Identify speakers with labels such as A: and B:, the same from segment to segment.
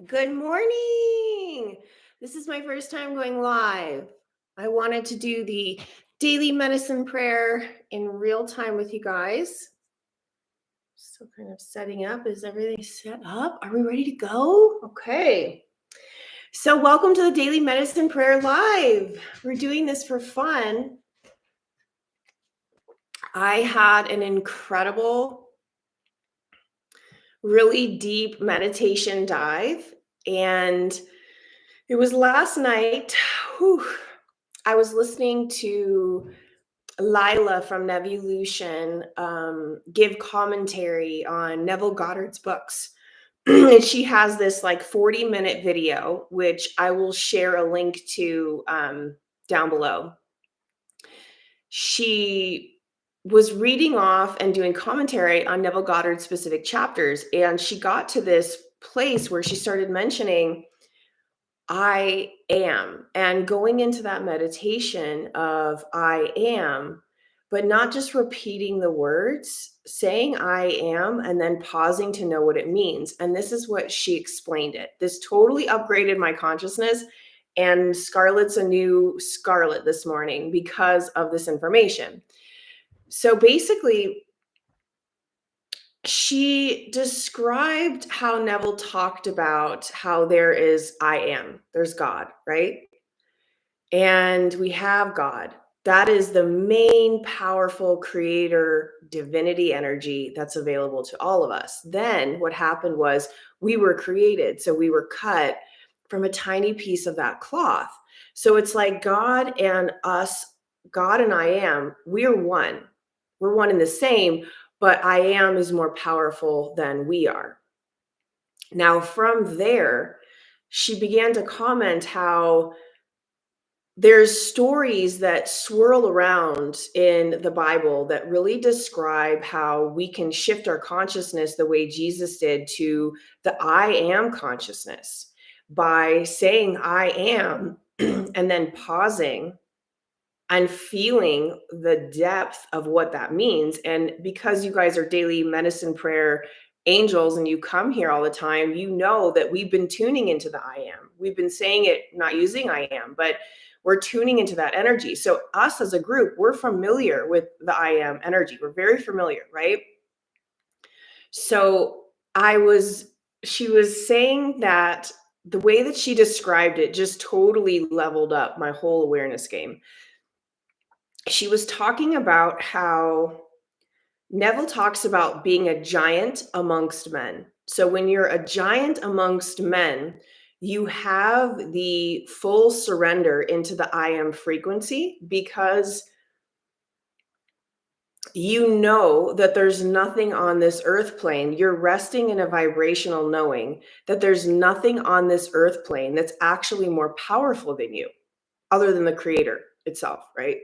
A: Good morning. This is my first time going live. I wanted to do the daily medicine prayer in real time with you guys. Still kind of setting up. Is everything set up? Are we ready to go? Okay. So, welcome to the daily medicine prayer live. We're doing this for fun. I had an incredible, really deep meditation dive, and it was last night. Whew, I was listening to Lila from Nevulution give commentary on Neville Goddard's books. And she has this like 40-minute video, which I will share a link to down below. She was reading off and doing commentary on Neville Goddard's specific chapters. And she got to this place where she started mentioning I am, and going into that meditation of I am, but not just repeating the words, saying I am, and then pausing to know what it means. And this is what she explained it. This totally upgraded my consciousness. And Scarlett's a new Scarlett this morning because of this information. So basically, she described how Neville talked about how there is I am, there's God, right? And we have God. That is the main powerful creator divinity energy that's available to all of us. Then what happened was we were created. So we were cut from a tiny piece of that cloth. So it's like God and us, God and I am, we're one. We're one and the same, but I am is more powerful than we are. Now, from there, she began to comment how there's stories that swirl around in the Bible that really describe how we can shift our consciousness the way Jesus did to the I am consciousness by saying I am and then pausing and feeling the depth of what that means. And because you guys are daily medicine prayer angels and you come here all the time, you know that we've been tuning into the I am. We've been saying it, not using I am, but we're tuning into that energy. So us as a group, we're familiar with the I am energy. We're very familiar, right? So she was saying that the way that she described it just totally leveled up my whole awareness game. She was talking about how Neville talks about being a giant amongst men. So when you're a giant amongst men, you have the full surrender into the I am frequency because you know that there's nothing on this earth plane. You're resting in a vibrational knowing that there's nothing on this earth plane that's actually more powerful than you, other than the creator itself, right?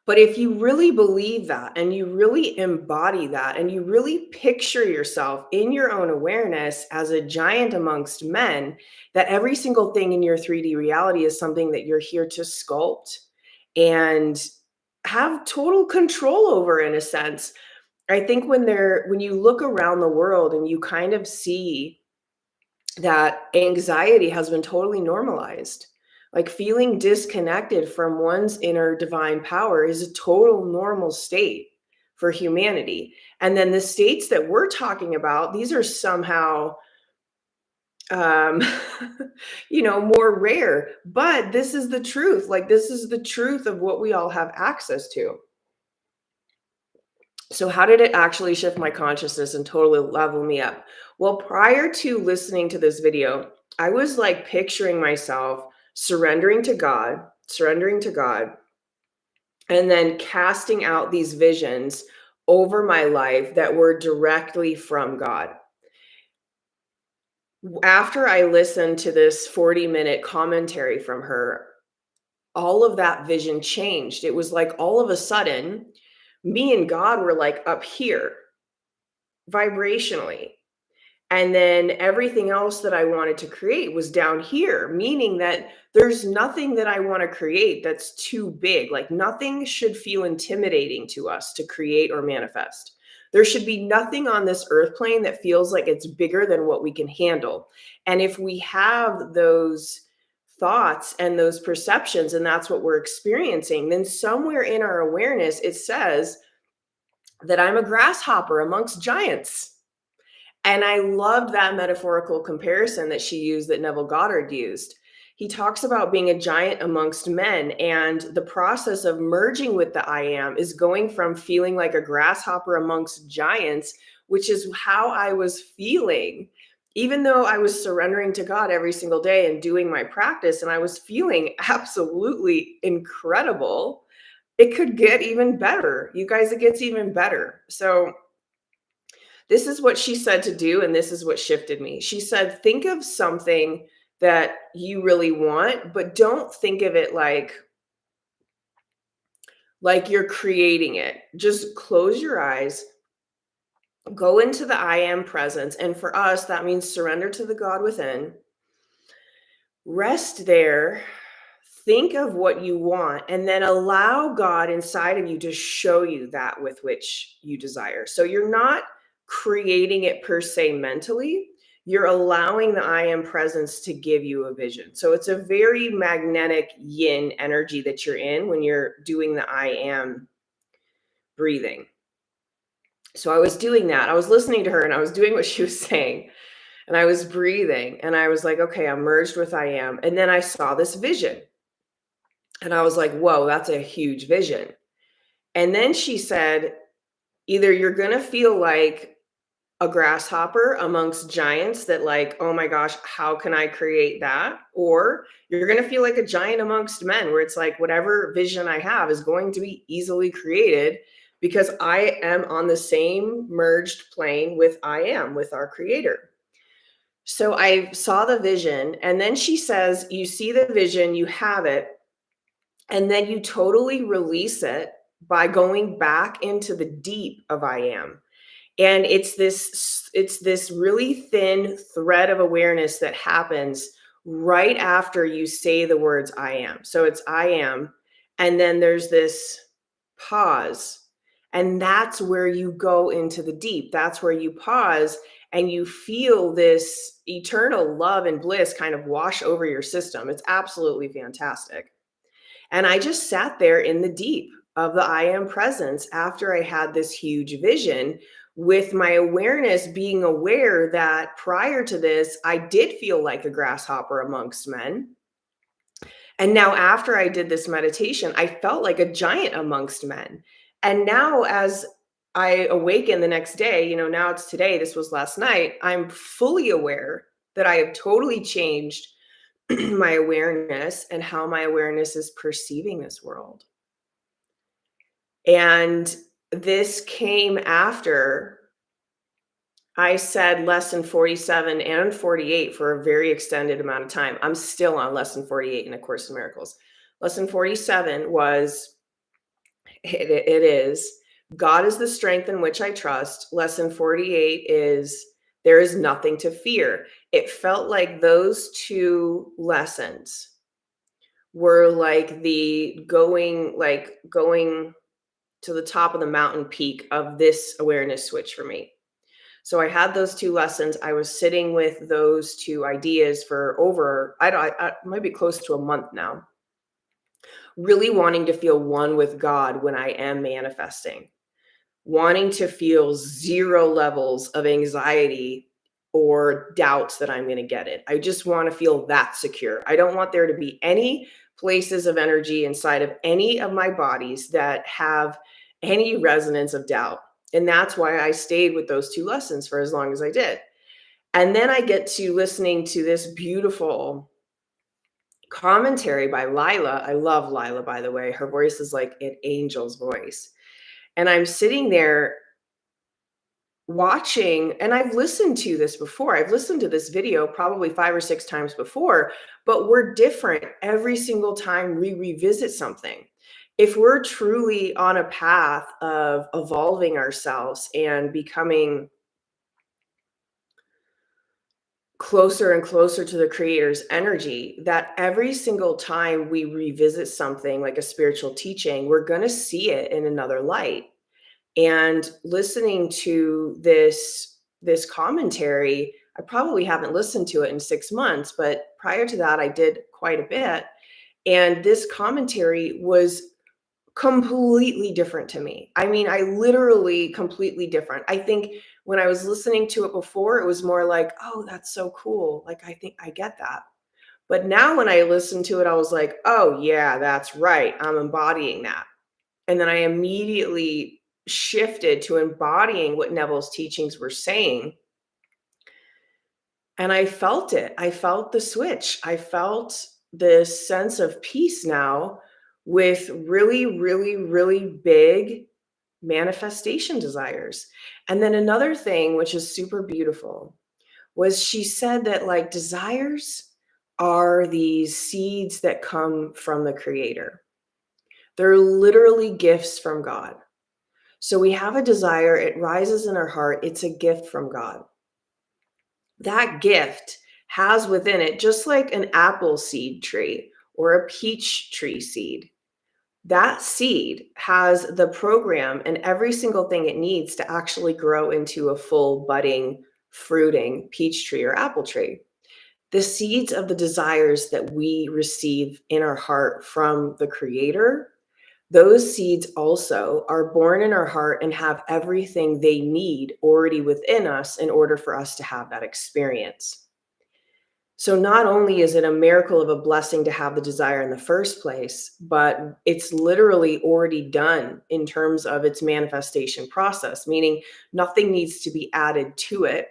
A: But if you really believe that and you really embody that and you really picture yourself in your own awareness as a giant amongst men, that every single thing in your 3D reality is something that you're here to sculpt and have total control over, in a sense. I think when you look around the world and you kind of see that anxiety has been totally normalized. Like feeling disconnected from one's inner divine power is a total normal state for humanity. And then the states that we're talking about, these are somehow um more rare, but this is the truth. Like this is the truth of what we all have access to. So how did it actually shift my consciousness and totally level me up? Well, prior to listening to this video, I was like picturing myself surrendering to God, and then casting out these visions over my life that were directly from God. After I listened to this 40-minute commentary from her, all of that vision changed. It was like all of a sudden, me and God were like up here vibrationally. And then everything else that I wanted to create was down here, meaning that there's nothing that I want to create that's too big. Like nothing should feel intimidating to us to create or manifest. There should be nothing on this earth plane that feels like it's bigger than what we can handle. And if we have those thoughts and those perceptions, and that's what we're experiencing, then somewhere in our awareness, it says that I'm a grasshopper amongst giants. And I loved that metaphorical comparison that she used, that Neville Goddard used. He talks about being a giant amongst men, and the process of merging with the I am is going from feeling like a grasshopper amongst giants, which is how I was feeling. Even though I was surrendering to God every single day and doing my practice, and I was feeling absolutely incredible, it could get even better. You guys, it gets even better. So, this is what she said to do, and this is what shifted me. She said, think of something that you really want, but don't think of it like you're creating it. Just close your eyes, go into the I am presence. And for us, that means surrender to the God within. Rest there. Think of what you want, and then allow God inside of you to show you that with which you desire. So you're not creating it per se mentally. You're allowing the I am presence to give you a vision. So it's a very magnetic yin energy that you're in when you're doing the I am breathing. So I was doing that. I was listening to her and I was doing what she was saying. And I was breathing and I was like, okay, I'm merged with I am. And then I saw this vision. And I was like, whoa, that's a huge vision. And then she said, either you're going to feel like a grasshopper amongst giants that, like, oh my gosh, how can I create that? Or you're going to feel like a giant amongst men, where it's like, whatever vision I have is going to be easily created because I am on the same merged plane with I am, with our creator. So I saw the vision. And then she says, you see the vision, you have it. And then you totally release it by going back into the deep of I am. And it's this really thin thread of awareness that happens right after you say the words I am. So it's I am, and then there's this pause. And that's where you go into the deep. That's where you pause and you feel this eternal love and bliss kind of wash over your system. It's absolutely fantastic. And I just sat there in the deep of the I am presence after I had this huge vision, with my awareness being aware that prior to this, I did feel like a grasshopper amongst men. And now, after I did this meditation, I felt like a giant amongst men. And now, as I awaken the next day, now it's today, this was last night, I'm fully aware that I have totally changed my awareness and how my awareness is perceiving this world. And this came after I said lesson 47 and 48 for a very extended amount of time. I'm still on lesson 48 in A Course in Miracles. Lesson 47 was, it is, God is the strength in which I trust. Lesson 48 is, there is nothing to fear. It felt like those two lessons were like going to the top of the mountain peak of this awareness switch for me. So I had those two lessons. I was sitting with those two ideas for over, I might be close to a month now, really wanting to feel one with God when I am manifesting, wanting to feel zero levels of anxiety or doubts that I'm going to get it. I just want to feel that secure. I don't want there to be any places of energy inside of any of my bodies that have any resonance of doubt. And that's why I stayed with those two lessons for as long as I did. And then I get to listening to this beautiful commentary by Lila. I love Lila, by the way. Her voice is like an angel's voice. And I'm sitting there watching, and I've listened to this before. I've listened to this video probably 5 or 6 times before, but we're different every single time we revisit something. If we're truly on a path of evolving ourselves and becoming closer and closer to the creator's energy, that every single time we revisit something like a spiritual teaching, we're going to see it in another light. And listening to this commentary, I probably haven't listened to it in 6 months, but prior to that, I did quite a bit. And this commentary was completely different to me. I mean, I literally completely different. I think when I was listening to it before, it was more like, "Oh, that's so cool. Like, I think I get that." But now when I listened to it, I was like, "Oh, yeah, that's right. I'm embodying that." And then I immediately shifted to embodying what Neville's teachings were saying. And I felt it. I felt the switch. I felt this sense of peace now with really, really, really big manifestation desires. And then another thing, which is super beautiful, was she said that like desires are these seeds that come from the creator. They're literally gifts from God. So we have a desire, it rises in our heart, it's a gift from God. That gift has within it, just like an apple seed tree or a peach tree seed, that seed has the program and every single thing it needs to actually grow into a full budding, fruiting peach tree or apple tree. The seeds of the desires that we receive in our heart from the Creator, those seeds also are born in our heart and have everything they need already within us in order for us to have that experience. So not only is it a miracle of a blessing to have the desire in the first place, but it's literally already done in terms of its manifestation process, meaning nothing needs to be added to it.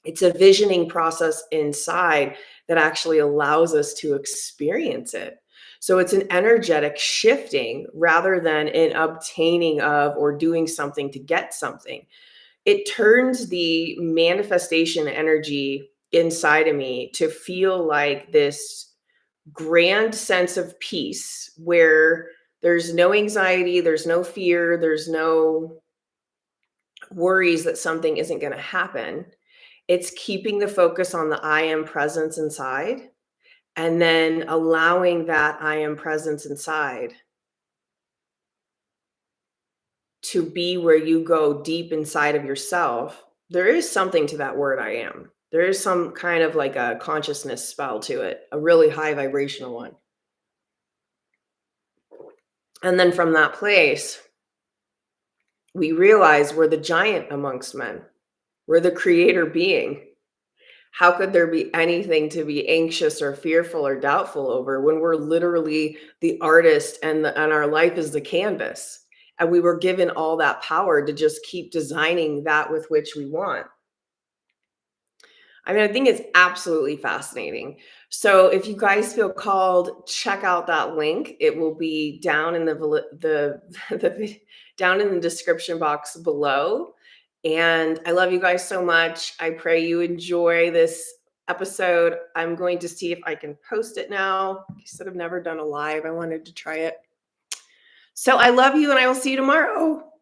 A: It's a visioning process inside that actually allows us to experience it. So it's an energetic shifting rather than an obtaining of or doing something to get something. It turns the manifestation energy inside of me to feel like this grand sense of peace where there's no anxiety, there's no fear, there's no worries that something isn't going to happen. It's keeping the focus on the I am presence inside and then allowing that I am presence inside to be where you go deep inside of yourself. There is something to that word I am. There is some kind of like a consciousness spell to it, a really high vibrational one. And then from that place, we realize we're the giant amongst men. We're the creator being. How could there be anything to be anxious or fearful or doubtful over when we're literally the artist and our life is the canvas? And we were given all that power to just keep designing that with which we want. I mean, I think it's absolutely fascinating. So if you guys feel called, check out that link. It will be down in the down in the description box below. And I love you guys so much. I pray you enjoy this episode. I'm going to see if I can post it now. I said I've never done a live. I wanted to try it. So I love you and I will see you tomorrow.